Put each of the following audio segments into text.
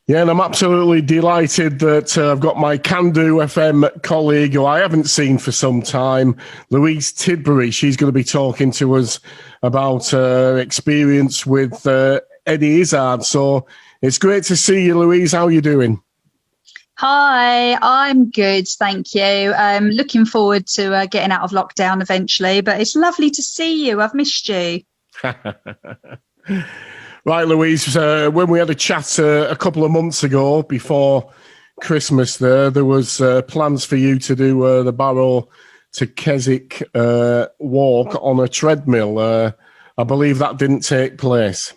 Yeah, and I'm absolutely delighted that I've got my CandoFM colleague, who I haven't seen for some time, Louise Tidbury. She's going to be talking to us about her experience with Eddie Izzard. So it's great to see you, Louise. How are you doing? Hi, I'm good, thank you. Looking forward to getting out of lockdown eventually, but it's lovely to see you. I've missed you. Right, Louise, when we had a chat a couple of months ago before Christmas there was plans for you to do the Barrow to Keswick walk on a treadmill. I believe that didn't take place.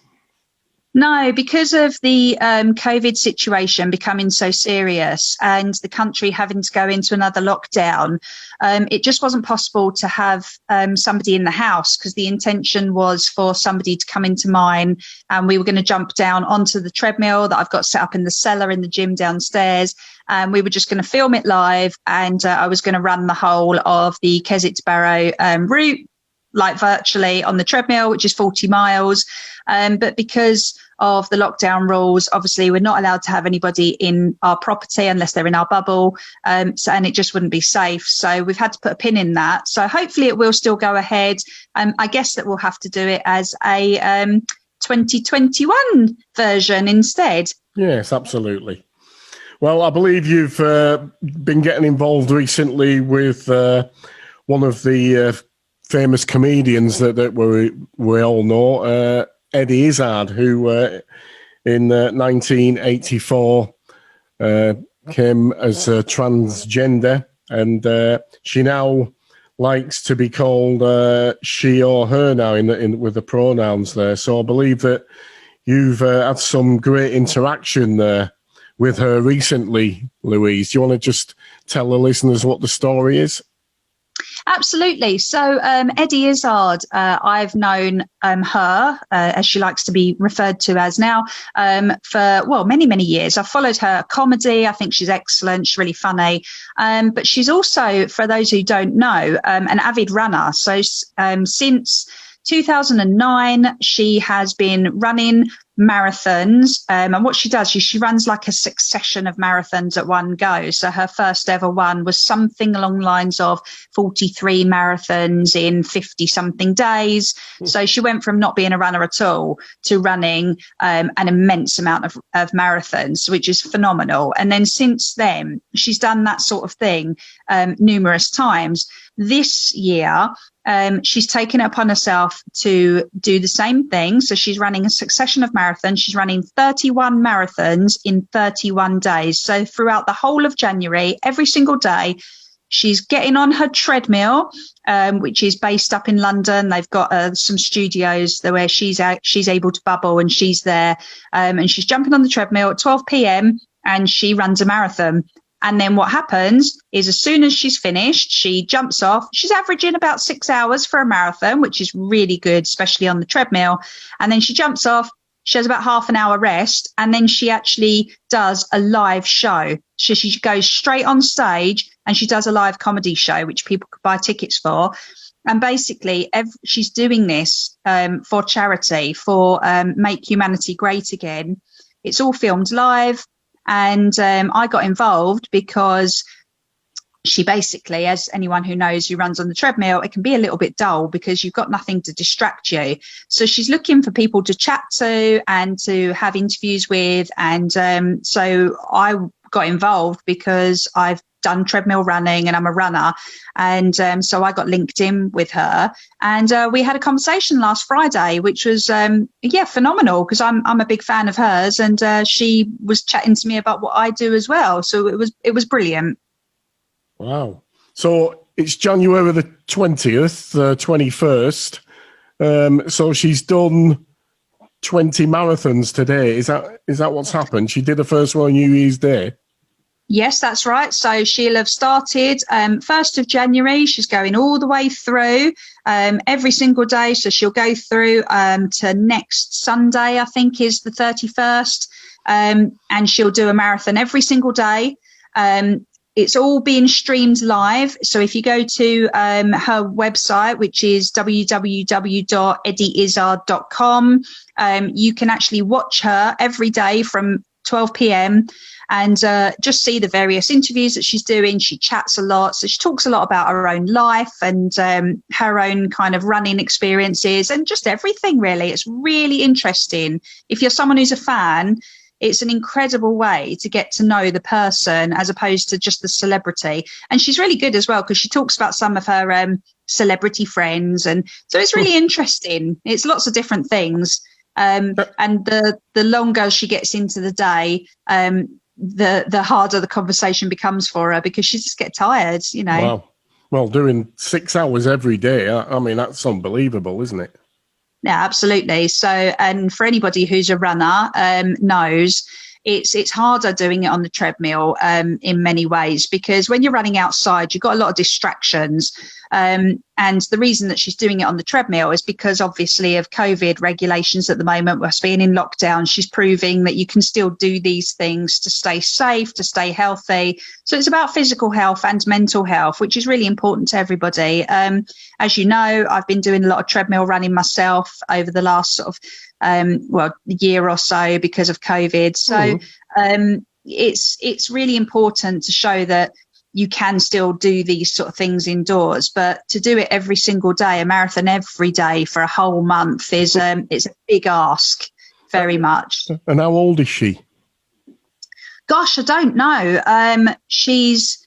No, because of the COVID situation becoming so serious and the country having to go into another lockdown, it just wasn't possible to have somebody in the house, because the intention was for somebody to come into mine and we were going to jump down onto the treadmill that I've got set up in the cellar in the gym downstairs. And we were just going to film it live, and I was going to run the whole of the Keswick to Barrow route, like virtually on the treadmill, which is 40 miles. But because of the lockdown rules, obviously we're not allowed to have anybody in our property unless they're in our bubble. And it just wouldn't be safe. So we've had to put a pin in that. So hopefully it will still go ahead. I guess that we'll have to do it as a 2021 version instead. Yes, absolutely. Well, I believe you've been getting involved recently with one of the famous comedians that we all know, Eddie Izzard, who in 1984 came as a transgender, and she now likes to be called she or her now with the pronouns there. So I believe that you've had some great interaction there with her recently, Louise. Do you want to just tell the listeners what the story is? Absolutely. So Eddie Izzard, I've known her, as she likes to be referred to as now, for, many, many years. I've followed her comedy. I think she's excellent. She's really funny. But she's also, for those who don't know, an avid runner. So since 2009, she has been running marathons, and what she does is she runs like a succession of marathons at one go. So her first ever one was something along the lines of 43 marathons in 50 something days. So she went from not being a runner at all to running an immense amount of marathons, which is phenomenal. And then since then she's done that sort of thing numerous times. This year she's taken it upon herself to do the same thing. So she's running a succession of marathons. She's running 31 marathons in 31 days. So throughout the whole of January, every single day, she's getting on her treadmill, which is based up in London. They've got some studios where she's able to bubble, and she's there. And she's jumping on the treadmill at 12 p.m. and she runs a marathon. And then what happens is, as soon as she's finished, she jumps off. She's averaging about 6 hours for a marathon, which is really good, especially on the treadmill. And then she jumps off. She has about half an hour rest, and then she actually does a live show. So she goes straight on stage and she does a live comedy show, which people could buy tickets for. And basically, she's doing this for charity, for Make Humanity Great Again. It's all filmed live. And I got involved because she basically, as anyone who knows who runs on the treadmill, it can be a little bit dull because you've got nothing to distract you. So she's looking for people to chat to and to have interviews with. And so I got involved because I've done treadmill running and I'm a runner. And so I got linked in with her, and we had a conversation last Friday, which was, phenomenal, because I'm a big fan of hers, and she was chatting to me about what I do as well. So it was brilliant. Wow. So it's January the 20th, 21st. So she's done 20 marathons today. Is that what's happened? She did the first one on New Year's Day. Yes, that's right. So she'll have started 1st of January. She's going all the way through every single day. So she'll go through to next Sunday, I think, is the 31st. And she'll do a marathon every single day. It's all being streamed live. So if you go to her website, which is www.eddieizzard.com, you can actually watch her every day from 12 p.m. and just see the various interviews that she's doing. She chats a lot. So she talks a lot about her own life and her own kind of running experiences and just everything, really. It's really interesting. If you're someone who's a fan, it's an incredible way to get to know the person as opposed to just the celebrity. And she's really good as well because she talks about some of her celebrity friends. And so it's really interesting. It's lots of different things. And the longer she gets into the day, the harder the conversation becomes for her because she just gets tired, you know. Wow. Well, doing 6 hours every day, I mean, that's unbelievable, isn't it? Yeah, absolutely. So, and for anybody who's a runner, knows it's harder doing it on the treadmill in many ways because when you're running outside, you've got a lot of distractions. And the reason that she's doing it on the treadmill is because obviously of COVID regulations at the moment, us being in lockdown, she's proving that you can still do these things to stay safe, to stay healthy. So it's about physical health and mental health, which is really important to everybody. As you know, I've been doing a lot of treadmill running myself over the last sort of year or so because of COVID. So it's really important to show that you can still do these sort of things indoors, but to do it every single day, a marathon every day for a whole month is it's a big ask, very much. And how old is she? Gosh, I don't know. She's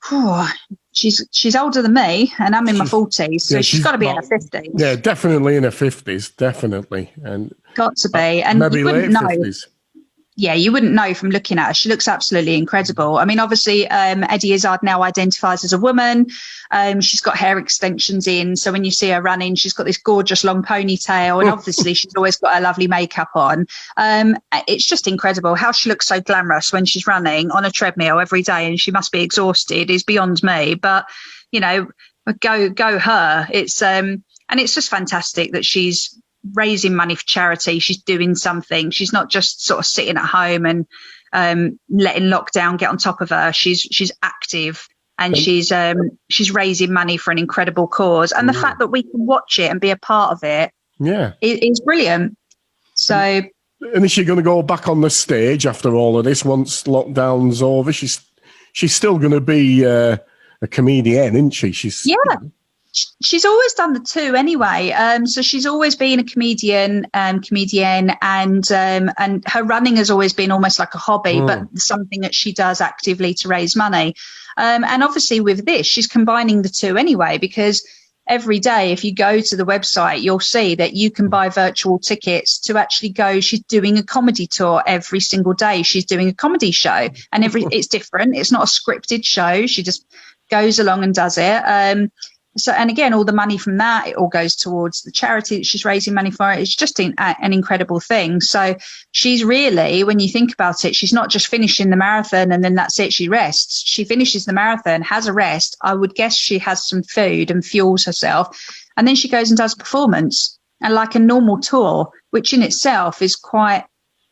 older than me, and I'm in my 40s, so she's got to be in her 50s. Yeah, definitely in her 50s, definitely, and got to be, and maybe you wouldn't late know. 50s. Yeah, you wouldn't know from looking at her. She looks absolutely incredible. I mean, obviously, Eddie Izzard now identifies as a woman. She's got hair extensions in. So when you see her running, she's got this gorgeous long ponytail. And obviously, she's always got her lovely makeup on. It's just incredible how she looks so glamorous when she's running on a treadmill every day. And she must be exhausted is beyond me. But, you know, go her. And it's just fantastic that she's raising money for charity. She's doing something. She's not just sort of sitting at home and letting lockdown get on top of her. She's active and she's raising money for an incredible cause. And the fact that we can watch it and be a part of it, is brilliant. So, and is she going to go back on the stage after all of this once lockdown's over? She's still going to be a comedienne, isn't she? She's always done the two anyway. So she's always been a comedian, and her running has always been almost like a hobby, but something that she does actively to raise money. And obviously with this, she's combining the two anyway, because every day, if you go to the website, you'll see that you can buy virtual tickets to actually go. She's doing a comedy tour every single day. She's doing a comedy show, and it's different. It's not a scripted show. She just goes along and does it. So, and again, all the money from that, it all goes towards the charity that she's raising money for. It's just an incredible thing. So she's really, when you think about it, she's not just finishing the marathon and then that's it. She rests. She finishes the marathon, has a rest. I would guess she has some food and fuels herself. And then she goes and does a performance, and like a normal tour, which in itself is quite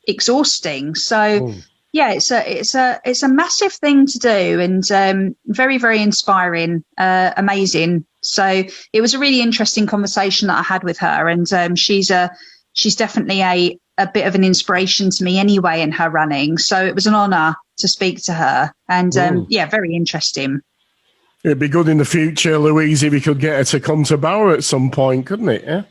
exhausting. So yeah, it's a massive thing to do, and very, very inspiring, amazing. So it was a really interesting conversation that I had with her, and she's definitely a bit of an inspiration to me anyway in her running. So it was an honour to speak to her, and very interesting. It'd be good in the future, Louise, if we could get her to come to Bauer at some point, couldn't it? Yeah.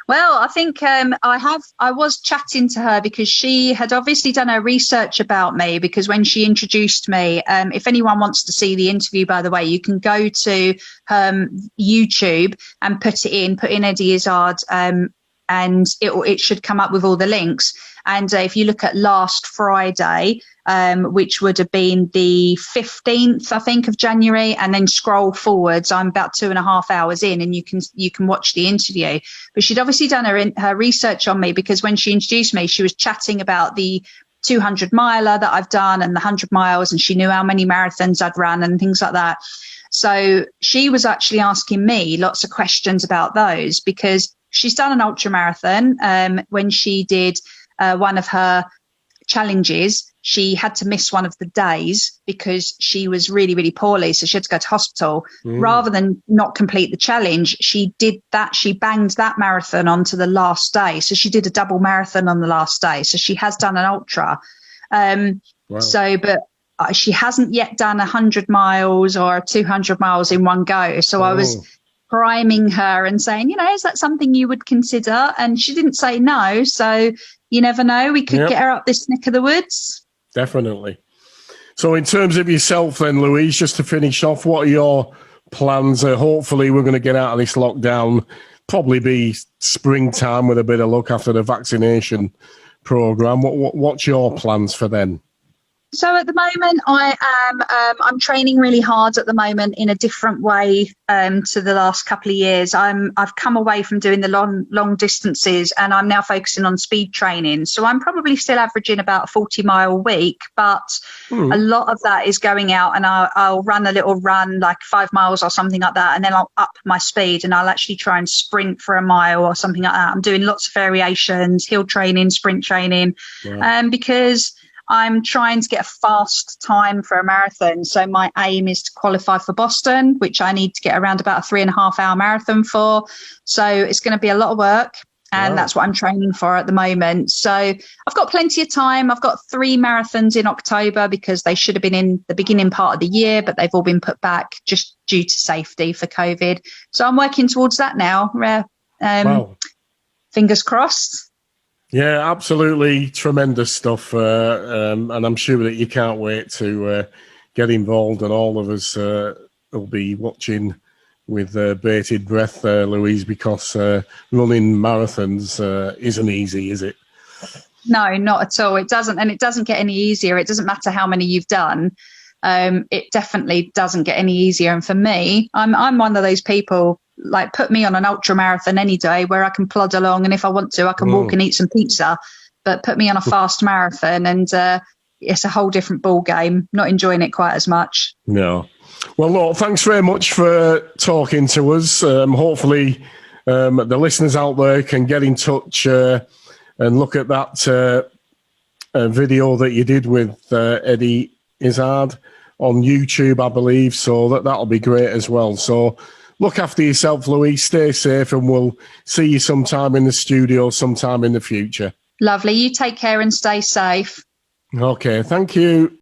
Well, I think I was chatting to her because she had obviously done her research about me, because when she introduced me, if anyone wants to see the interview, by the way, you can go to YouTube and put in Eddie Izzard, and it should come up with all the links. And if you look at last Friday, which would have been the 15th, I think, of January, and then scroll forwards, I'm about 2.5 hours in, and you can watch the interview. But she'd obviously done her research on me, because when she introduced me, she was chatting about the 200 miler that I've done and the 100 miles, and she knew how many marathons I'd run and things like that. So she was actually asking me lots of questions about those, because she's done an ultra marathon when she did one of her challenges, she had to miss one of the days because she was really, really poorly. So she had to go to hospital. Rather than not complete the challenge, she did that. She banged that marathon onto the last day. So she did a double marathon on the last day. So she has done an ultra. But she hasn't yet done 100 miles or 200 miles in one go. So I was priming her and saying, is that something you would consider? And she didn't say no. So you never know. We could get her up this neck of the woods. Definitely. So in terms of yourself then, Louise, just to finish off, what are your plans? Hopefully we're going to get out of this lockdown, probably be springtime with a bit of luck after the vaccination program. What's your plans for then? So at the moment, I'm training really hard at the moment in a different way to the last couple of years. I've come away from doing the long distances, and I'm now focusing on speed training. So I'm probably still averaging about a 40-mile week, but a lot of that is going out, and I'll run a little run, like 5 miles or something like that, and then I'll up my speed, and I'll actually try and sprint for a mile or something like that. I'm doing lots of variations, hill training, sprint training, because I'm trying to get a fast time for a marathon. So my aim is to qualify for Boston, which I need to get around about a 3.5 hour marathon for. So it's going to be a lot of work. And that's what I'm training for at the moment. So I've got plenty of time. I've got 3 marathons in October because they should have been in the beginning part of the year, but they've all been put back just due to safety for COVID. So I'm working towards that now. Fingers crossed. Yeah, absolutely tremendous stuff. And I'm sure that you can't wait to get involved, and all of us will be watching with bated breath, Louise, because running marathons isn't easy, is it? No, not at all. It doesn't. And it doesn't get any easier. It doesn't matter how many you've done. It definitely doesn't get any easier. And for me, I'm one of those people, like, put me on an ultra marathon any day where I can plod along, and if I want to, I can walk and eat some pizza. But put me on a fast marathon, and it's a whole different ball game. Not enjoying it quite as much. No. Well, look, thanks very much for talking to us. Hopefully, the listeners out there can get in touch and look at that video that you did with Eddie Izzard on YouTube, I believe. So that'll be great as well. So look after yourself, Louise. Stay safe, and we'll see you sometime in the studio sometime in the future. Lovely. You take care and stay safe. Okay, thank you.